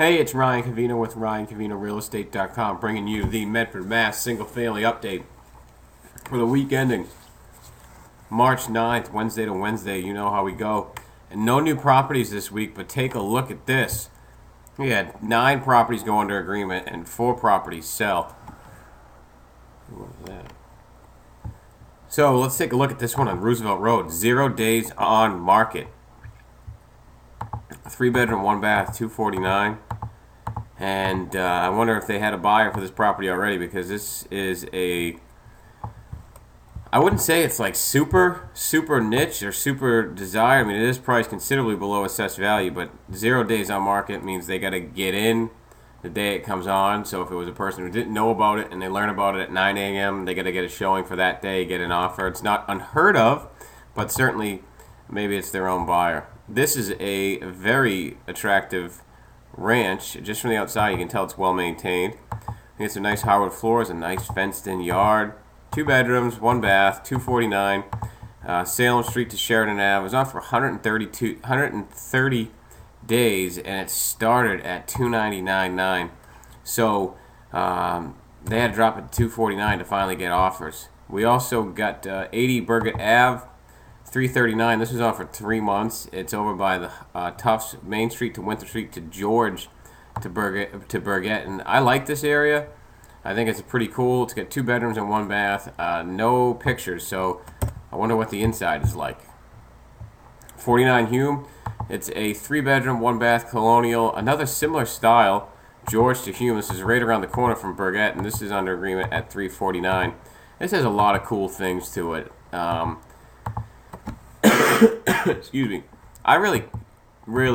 Hey, it's Ryan Cavino with RyanCavinoRealEstate.com, bringing you the Medford, Mass. single-family update for the week ending March 9th, Wednesday to Wednesday. You know how we go. And no new properties this week, but take a look at this. We had 9 properties go under agreement and 4 properties sell. What was that? So let's take a look at this one on Roosevelt Road. 0 days on market. 3-bedroom, 1-bath, $249. And I wonder if they had a buyer for this property already, because this is I wouldn't say it's like super niche or super desired. I mean, it is priced considerably below assessed value, but 0 days on market means they got to get in the day it comes on. So if it was a person who didn't know about it and they learn about it at 9 a.m., they got to get a showing for that day, get an offer. It's not unheard of, but certainly maybe it's their own buyer. This is a very attractive ranch. Just from the outside, you can tell it's well maintained. You get some nice hardwood floors, a nice fenced-in yard. 2 bedrooms, 1 bath, $249. Salem Street to Sheridan Ave. It was on for 130 days, and it started at $299.9. So they had to drop it to $249 to finally get offers. We also got 80 Burgett Ave. $339. This was on for 3 months. It's over by the Tufts, Main Street to Winter Street to George to Burgett, and I like this area. I think it's pretty cool. It's got 2 bedrooms and 1 bath. No pictures, so I wonder what the inside is like. 49 Hume. It's a 3-bedroom, 1-bath colonial. Another similar style, George to Hume. This is right around the corner from Burgett, and this is under agreement at $349. This has a lot of cool things to it. Excuse me. I really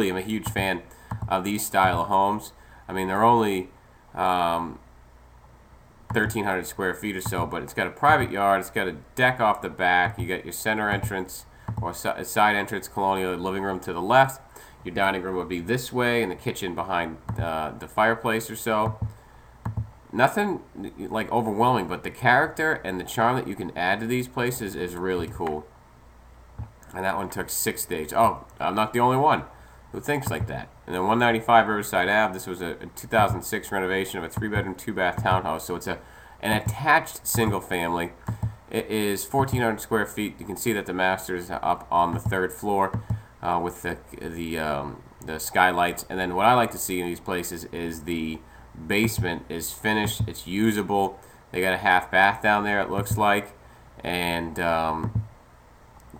am a huge fan of these style of homes. I mean, they're only 1,300 square feet or so, but it's got a private yard. It's got a deck off the back. You got your center entrance or side entrance, colonial living room to the left. Your dining room would be this way, and the kitchen behind the fireplace or so. Nothing like overwhelming, but the character and the charm that you can add to these places is really cool. And that one took 6 days. Oh, I'm not the only one who thinks like that. And then 195 Riverside Ave, this was a 2006 renovation of a 3-bedroom, 2-bath townhouse. So it's an attached single family. It is 1,400 square feet. You can see that the master is up on the 3rd floor with the skylights. And then what I like to see in these places is the basement is finished. It's usable. They got a half bath down there, it looks like. And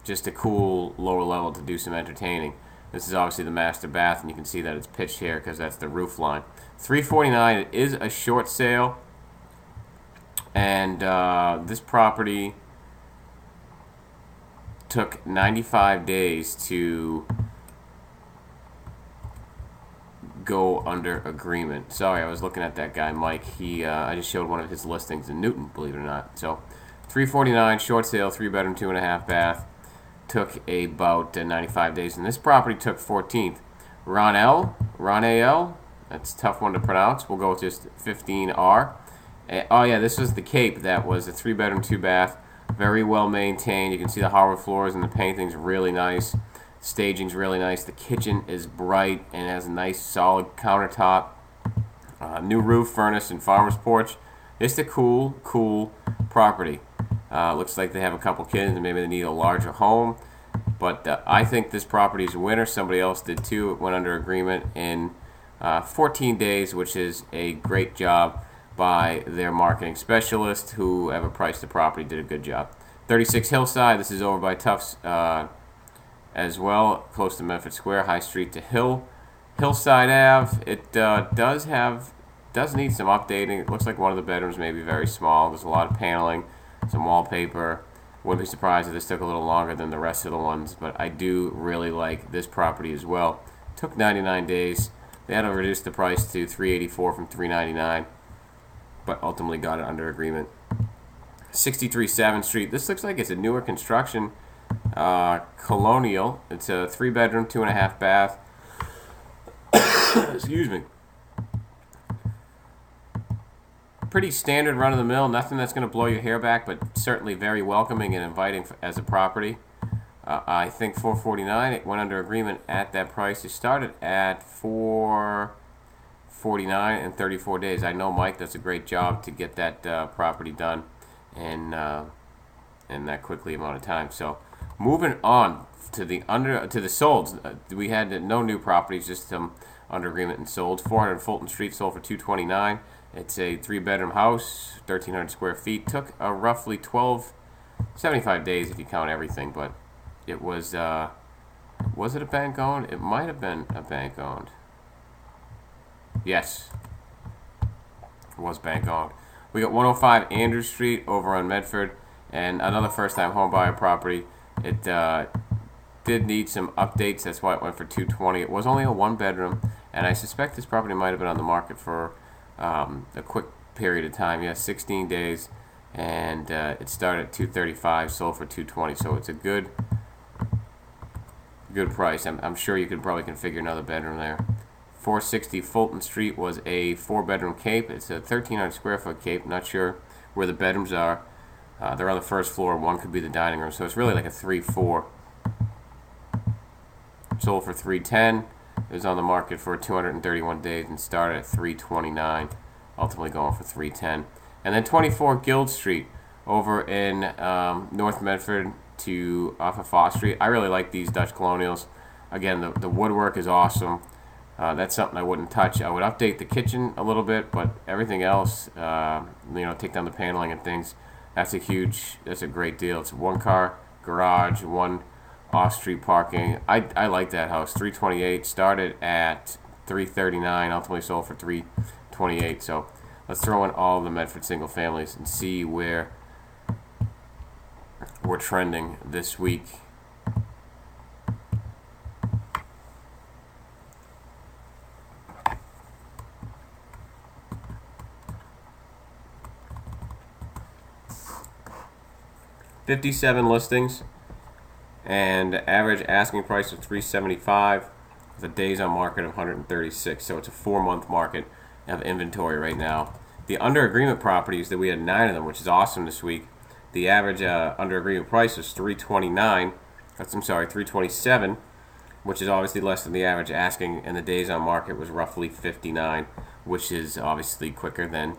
just a cool lower level to do some entertaining. This is obviously the master bath, and you can see that it's pitched here because that's the roof line. $349. It is a short sale, and this property took 95 days to go under agreement. Sorry, I was looking at that guy, Mike. I just showed one of his listings in Newton, believe it or not. So $349, short sale, 3-bedroom, 2.5 bath. Took about 95 days, and this property took 14th. Ronel, that's a tough one to pronounce. We'll go with just 15R. Oh yeah, this was the Cape. That was a 3-bedroom, 2-bath, very well maintained. You can see the hardwood floors and the painting's really nice. Staging's really nice. The kitchen is bright and has a nice solid countertop. New roof, furnace, and farmer's porch. Just a cool property. Looks like they have a couple kids and maybe they need a larger home. But I think this property is a winner. Somebody else did too. It went under agreement in 14 days, which is a great job by their marketing specialist, whoever priced the property did a good job. 36 Hillside. This is over by Tufts as well, close to Medford Square, High Street to Hillside Ave. It does need some updating. It looks like one of the bedrooms may be very small. There's a lot of paneling, some wallpaper. Wouldn't be surprised if this took a little longer than the rest of the ones, but I do really like this property as well. Took 99 days. They had to reduce the price to $384 from $399, but ultimately got it under agreement. 63 7th Street. This looks like it's a newer construction, colonial. It's a 3-bedroom, 2.5 bath. Excuse me. Pretty standard run-of-the-mill, nothing that's going to blow your hair back, but certainly very welcoming and inviting as a property. I think $449. It went under agreement at that price. It started at $4 49 and 34 days. I know Mike does a great job to get that property done in that quickly amount of time. So moving on to the solds, we had no new properties, just some under agreement and sold. 400 Fulton Street sold for $229. It's a 3-bedroom house, 1,300 square feet. Took roughly 75 days if you count everything, but it was it a bank owned? It might have been a bank owned. Yes, it was bank owned. We got 105 Andrews Street over on Medford, and another first-time home buyer property. It did need some updates. That's why it went for $220. It was only a 1-bedroom, and I suspect this property might have been on the market for a quick period of time. Yeah, 16 days, and it started at $235, sold for $220. So it's a good price. I'm sure you could probably configure another bedroom there. 460 Fulton Street was a 4-bedroom cape. It's a 1,300 square foot cape. Not sure where the bedrooms are. They're on the first floor. One could be the dining room. So it's really like a 3-4. Sold for $310. It was on the market for 231 days and started at $329. Ultimately going for $310. And then 24 Guild Street over in North Medford to off of Foss Street. I really like these Dutch Colonials. Again, the woodwork is awesome. That's something I wouldn't touch. I would update the kitchen a little bit, but everything else, take down the paneling and things. That's a great deal. It's a 1-car garage, 1 off-street parking. I like that house. $328, started at $339, ultimately sold for $328. So let's throw in all the Medford single families and see where we're trending this week. $57 listings, and average asking price of $375. The days on market of 136. So it's a 4-month market of inventory right now. The under agreement properties, that we had 9 of them, which is awesome this week. The average under agreement price was $327, which is obviously less than the average asking, and the days on market was roughly 59, which is obviously quicker than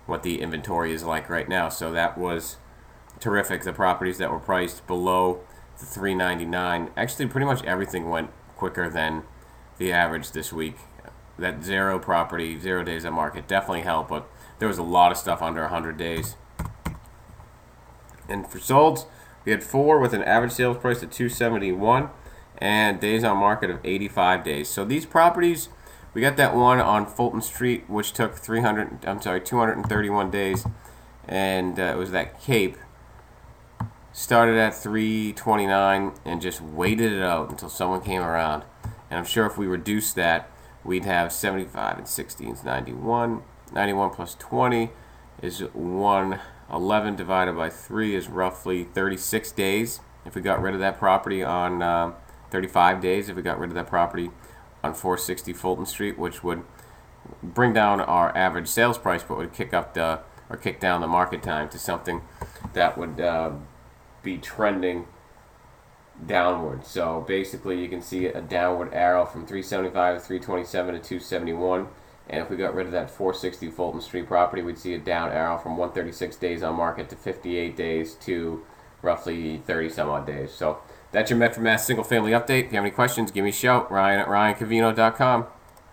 what the inventory is like right now. So that was terrific. The properties that were priced below the $399, actually pretty much everything went quicker than the average this week. That 0 days on market definitely helped, but there was a lot of stuff under 100 days. And for solds, we had 4 with an average sales price of $271 and days on market of 85 days. So these properties, we got that one on Fulton Street, which took 231 days, and it was that cape. Started at $329 and just waited it out until someone came around. And I'm sure if we reduce that, we'd have 75 and 16 is 91. 91 plus 20 is 111 divided by 3 is roughly 36 days. If we got rid of that property on 35 days, if we got rid of that property on 460 Fulton Street, which would bring down our average sales price, but would kick down the market time to something that would be trending downward. So basically you can see a downward arrow from 375 to 327 to 271, and if we got rid of that 460 Fulton Street property, we'd see a down arrow from 136 days on market to 58 days to roughly 30 some odd days. So that's your Metro Mass single family update. If you have any questions, give me a shout. Ryan at ryancavino.com.